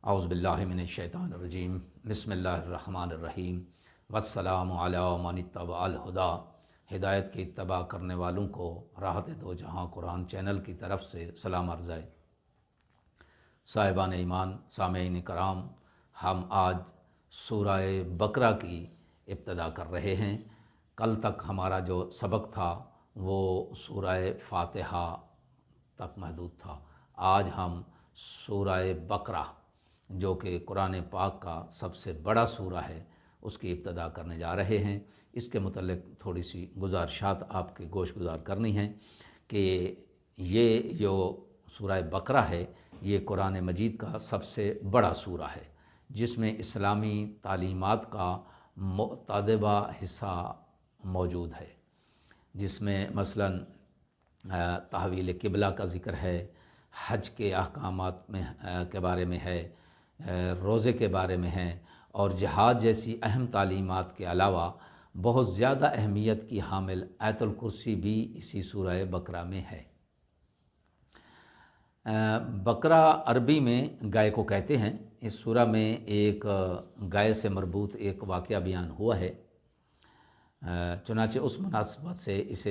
اعوذ باللہ من الشیطان الرجیم بسم اللہ الرحمن الرحیم والسلام علی من اتبع الہدی۔ ہدایت کی اتباع کرنے والوں کو راحت دو جہاں قرآن چینل کی طرف سے سلام عرض ہے۔ صاحبان ایمان، سامعین کرام، ہم آج سورہ بقرہ کی ابتدا کر رہے ہیں۔ کل تک ہمارا جو سبق تھا وہ سورہ فاتحہ تک محدود تھا۔ آج ہم سورہ بقرہ جو کہ قرآن پاک کا سب سے بڑا سورہ ہے اس کی ابتدا کرنے جا رہے ہیں۔ اس کے متعلق تھوڑی سی گزارشات آپ کے گوش گزار کرنی ہیں کہ یہ جو سورہ بقرہ ہے یہ قرآن مجید کا سب سے بڑا سورہ ہے، جس میں اسلامی تعلیمات کا متعددہ حصہ موجود ہے، جس میں مثلاً تحویل قبلہ کا ذکر ہے، حج کے احکامات کے بارے میں ہے، روزے کے بارے میں ہے، اور جہاد جیسی اہم تعلیمات کے علاوہ بہت زیادہ اہمیت کی حامل آیت الکرسی بھی اسی سورہ بقرہ میں ہے۔ بقرہ عربی میں گائے کو کہتے ہیں۔ اس سورہ میں ایک گائے سے مربوط ایک واقعہ بیان ہوا ہے، چنانچہ اس مناسبت سے اس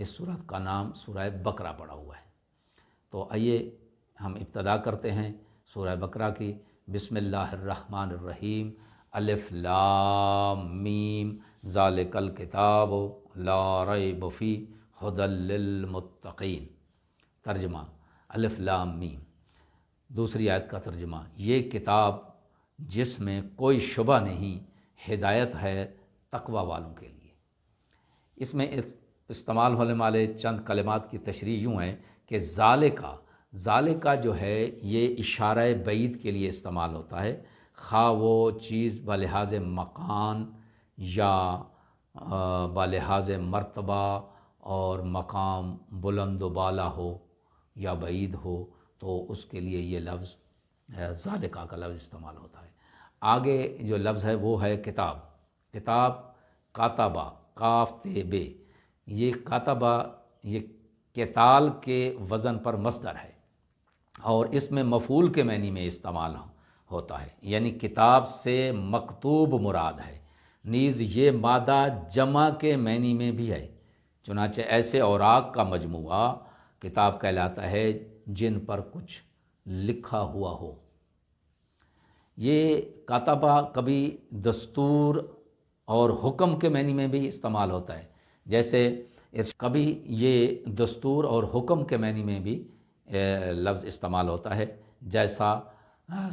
سورت کا نام سورہ بقرہ پڑا ہوا ہے۔ تو آئیے ہم ابتدا کرتے ہیں سورہ بقرہ کی۔ بسم اللہ الرحمن الرحیم، الف لام میم ذالک الکتاب لا ریب فیہ ھدی للمتقین۔ ترجمہ: الف لام میم۔ دوسری آیت کا ترجمہ: یہ کتاب جس میں کوئی شبہ نہیں، ہدایت ہے تقوی والوں کے لیے۔ اس میں استعمال ہونے والے چند کلمات کی تشریح یوں ہے کہ ذالکہ جو ہے یہ اشارہ بعید کے لیے استعمال ہوتا ہے، خواہ وہ چیز بلحاظ مکان یا بلحاظ مرتبہ اور مقام بلند و بالا ہو یا بعید ہو، تو اس کے لیے یہ لفظ ذالکہ کا لفظ استعمال ہوتا ہے۔ آگے جو لفظ ہے وہ ہے کتاب کاتبہ، کاف تے بے۔ یہ کاتبہ یہ کتال کے وزن پر مصدر ہے اور اس میں مفعول کے معنی میں استعمال ہوتا ہے، یعنی کتاب سے مکتوب مراد ہے۔ نیز یہ مادہ جمع کے معنی میں بھی ہے، چنانچہ ایسے اوراق کا مجموعہ کتاب کہلاتا ہے جن پر کچھ لکھا ہوا ہو۔ یہ کاتبہ کبھی دستور اور حکم کے معنی میں بھی استعمال ہوتا ہے، جیسے کبھی یہ دستور اور حکم کے معنی میں بھی لفظ استعمال ہوتا ہے، جیسا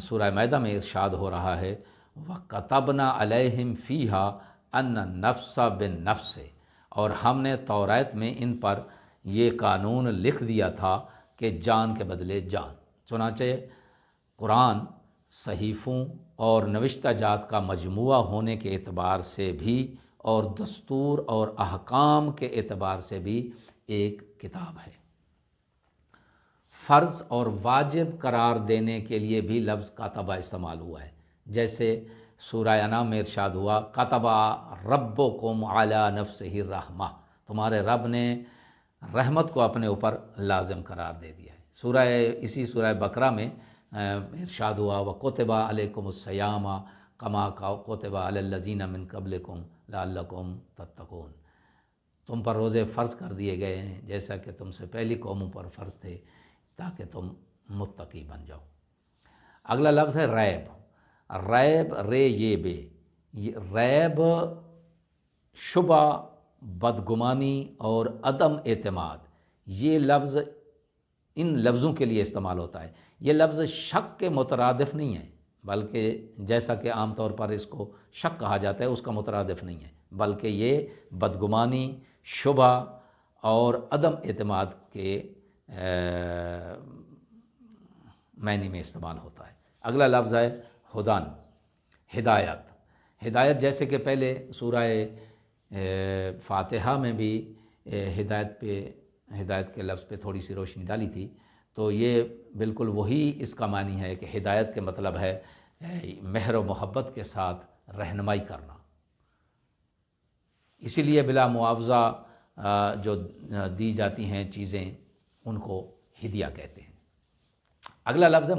سورہ مائدہ میں ارشاد ہو رہا ہے وَكَتَبْنَا عَلَيْهِمْ فِيهَا أَنَّ النَّفْسَ بِالنَّفْسِ، اور ہم نے توریت میں ان پر یہ قانون لکھ دیا تھا کہ جان کے بدلے جان۔ چنانچہ قرآن صحیفوں اور نوشتہ جات کا مجموعہ ہونے کے اعتبار سے بھی اور دستور اور احکام کے اعتبار سے بھی ایک کتاب ہے۔ فرض اور واجب قرار دینے کے لیے بھی لفظ کاتبہ استعمال ہوا ہے، جیسے سورہ انعام میں ارشاد ہوا کاتبہ ربکم علی نفسہ الرحمہ، تمہارے رب نے رحمت کو اپنے اوپر لازم قرار دے دیا ہے۔ اسی سورہ بقرہ میں ارشاد ہوا وَكُتِبَ عَلَيْكُمُ الصِّيَامُ كَمَا كُتِبَ عَلَى الَّذِينَ مِن قَبْلِكُمْ لَعَلَّكُمْ تَتَّقُونَ، تم پر روزے فرض کر دیے گئے ہیں جیسا کہ تم سے پہلی قوموں پر فرض تھے تاکہ تم متقی بن جاؤ۔ اگلا لفظ ہے ریب، ریب شبہ، بدگمانی اور عدم اعتماد، یہ لفظ ان لفظوں کے لیے استعمال ہوتا ہے۔ یہ لفظ شک کے مترادف نہیں ہے، بلکہ جیسا کہ عام طور پر اس کو شک کہا جاتا ہے اس کا مترادف نہیں ہے، بلکہ یہ بدگمانی، شبہ اور عدم اعتماد کے معنی میں استعمال ہوتا ہے۔ اگلا لفظ ہے ہدایت، جیسے کہ پہلے سورہ فاتحہ میں بھی ہدایت کے لفظ پہ تھوڑی سی روشنی ڈالی تھی، تو یہ بالکل وہی اس کا معنی ہے کہ ہدایت کے مطلب ہے مہر و محبت کے ساتھ رہنمائی کرنا، اسی لیے بلا معاوضہ جو دی جاتی ہیں چیزیں ان کو ہدیہ کہتے ہیں۔ اگلا لفظ ہے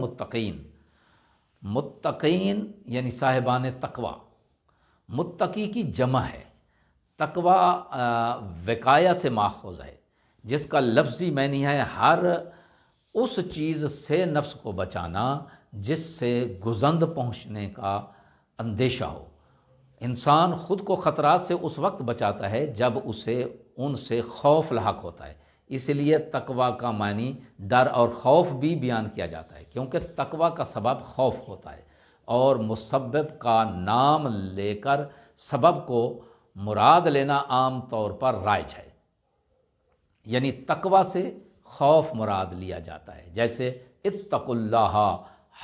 متقین یعنی صاحبان تقوی، متقی کی جمع ہے۔ تقوی وقایا سے ماخوذ ہے، جس کا لفظی معنی ہے ہر اس چیز سے نفس کو بچانا جس سے گزند پہنچنے کا اندیشہ ہو۔ انسان خود کو خطرات سے اس وقت بچاتا ہے جب اسے ان سے خوف لاحق ہوتا ہے۔ اس لیے تقوی کا معنی ڈر اور خوف بھی بیان کیا جاتا ہے، کیونکہ تقوی کا سبب خوف ہوتا ہے، اور مسبب کا نام لے کر سبب کو مراد لینا عام طور پر رائج ہے۔ یعنی تقوی سے خوف مراد لیا جاتا ہے، جیسے اتقوا اللہ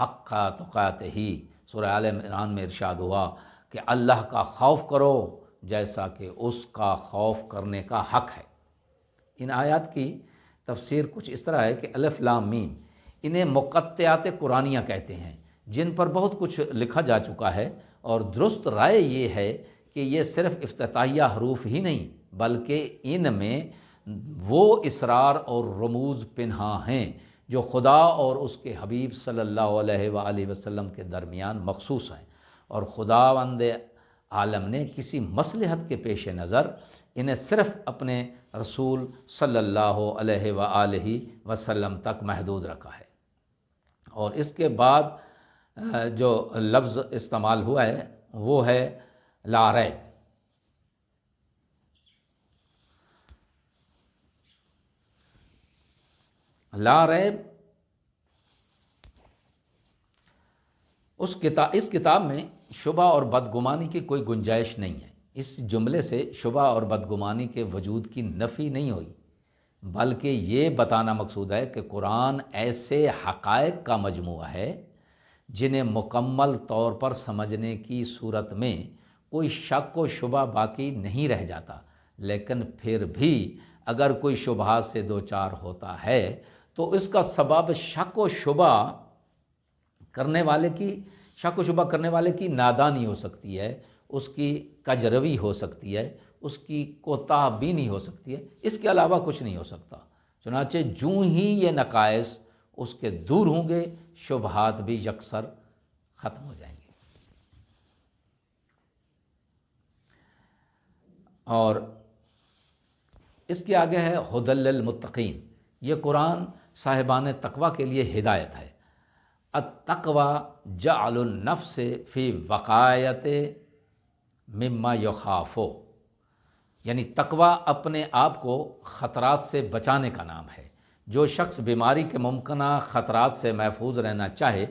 حق تقاتہ، سورہ آل عمران میں ارشاد ہوا کہ اللہ کا خوف کرو جیسا کہ اس کا خوف کرنے کا حق ہے۔ ان آیات کی تفسیر کچھ اس طرح ہے کہ الف لام میم، انہیں مقطعات قرآنیہ کہتے ہیں، جن پر بہت کچھ لکھا جا چکا ہے، اور درست رائے یہ ہے کہ یہ صرف افتتاحیہ حروف ہی نہیں بلکہ ان میں وہ اسرار اور رموز پنہاں ہیں جو خدا اور اس کے حبیب صلی اللہ علیہ وآلہ وسلم کے درمیان مخصوص ہیں، اور خداوند عالم نے کسی مصلحت کے پیش نظر انہیں صرف اپنے رسول صلی اللہ علیہ وآلہ وسلم تک محدود رکھا ہے۔ اور اس کے بعد جو لفظ استعمال ہوا ہے وہ ہے لا ریب۔ لا ریب اس کتاب میں شبہ اور بدگمانی کی کوئی گنجائش نہیں ہے۔ اس جملے سے شبہ اور بدگمانی کے وجود کی نفی نہیں ہوئی، بلکہ یہ بتانا مقصود ہے کہ قرآن ایسے حقائق کا مجموعہ ہے جنہیں مکمل طور پر سمجھنے کی صورت میں کوئی شک و شبہ باقی نہیں رہ جاتا، لیکن پھر بھی اگر کوئی شبہات سے دوچار ہوتا ہے تو اس کا سبب شک و شبہ کرنے والے کی نادانی ہو سکتی ہے، اس کی کجروی ہو سکتی ہے، اس کی کوتاہ بینی ہو سکتی ہے، اس کے علاوہ کچھ نہیں ہو سکتا۔ چنانچہ جوں ہی یہ نقائص اس کے دور ہوں گے، شبہات بھی یکسر ختم ہو جائیں گے۔ اور اس کے آگے ہے ھدی للمتقین۔ یہ قرآن صاحبان تقوی کے لیے ہدایت ہے۔ التقوی جعل النفس فی وقایت مما یخاف، یعنی تقوی اپنے آپ کو خطرات سے بچانے کا نام ہے۔ جو شخص بیماری کے ممکنہ خطرات سے محفوظ رہنا چاہے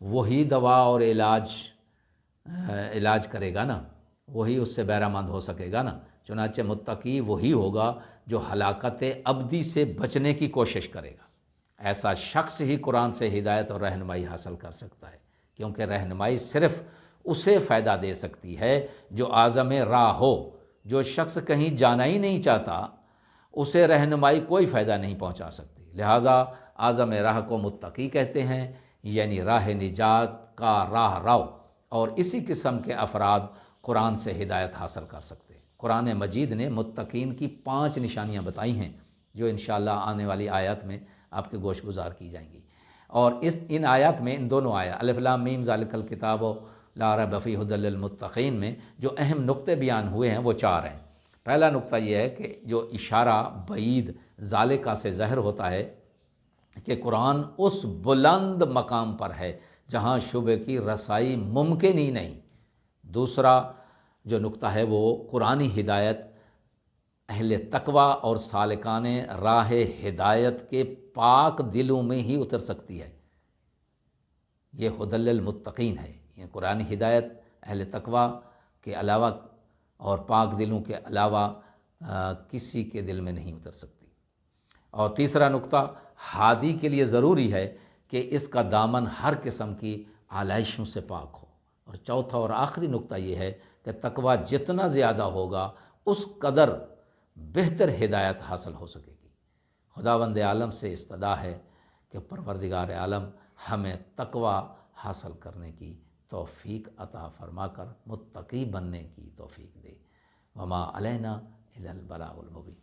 وہی دوا اور علاج کرے گا نا، وہی اس سے بہرہ مند ہو سکے گا نا۔ چنانچہ متقی وہی ہوگا جو ہلاکت ابدی سے بچنے کی کوشش کرے گا۔ ایسا شخص ہی قرآن سے ہدایت اور رہنمائی حاصل کر سکتا ہے، کیونکہ رہنمائی صرف اسے فائدہ دے سکتی ہے جو عازم راہ ہو۔ جو شخص کہیں جانا ہی نہیں چاہتا اسے رہنمائی کوئی فائدہ نہیں پہنچا سکتی۔ لہٰذا عازم راہ کو متقی کہتے ہیں، یعنی راہ نجات کا راہ رو، اور اسی قسم کے افراد قرآن سے ہدایت حاصل کر سکتے ہیں۔ قرآن مجید نے متقین کی 5 نشانیاں بتائی ہیں جو انشاءاللہ آنے والی آیات میں آپ کے گوش گزار کی جائیں گی۔ اور ان آیات میں، ان دونوں آیات الف لام میم ذالک الکتاب لا ریب فیہ ھدی للمتقین میں جو اہم نقطے بیان ہوئے ہیں وہ 4 ہیں۔ پہلا نقطہ یہ ہے کہ جو اشارہ بعید ذالکہ سے ظاہر ہوتا ہے کہ قرآن اس بلند مقام پر ہے جہاں شبہ کی رسائی ممکن ہی نہیں۔ دوسرا جو نقطہ ہے وہ قرآنی ہدایت اہل تقوی اور سالکان راہ ہدایت کے پاک دلوں میں ہی اتر سکتی ہے۔ یہ ھدی للمتقین ہے، یہ قرآنی ہدایت اہل تقوی کے علاوہ اور پاک دلوں کے علاوہ کسی کے دل میں نہیں اتر سکتی۔ اور تیسرا نقطہ، ہادی کے لیے ضروری ہے کہ اس کا دامن ہر قسم کی آلائشوں سے پاک ہو۔ اور چوتھا اور آخری نقطہ یہ ہے کہ تقوی جتنا زیادہ ہوگا اس قدر بہتر ہدایت حاصل ہو سکے گی۔ خداوند عالم سے استدعا ہے کہ پروردگار عالم ہمیں تقوی حاصل کرنے کی توفیق عطا فرما کر متقی بننے کی توفیق دے۔ وما علینا الا البلاغ المبین۔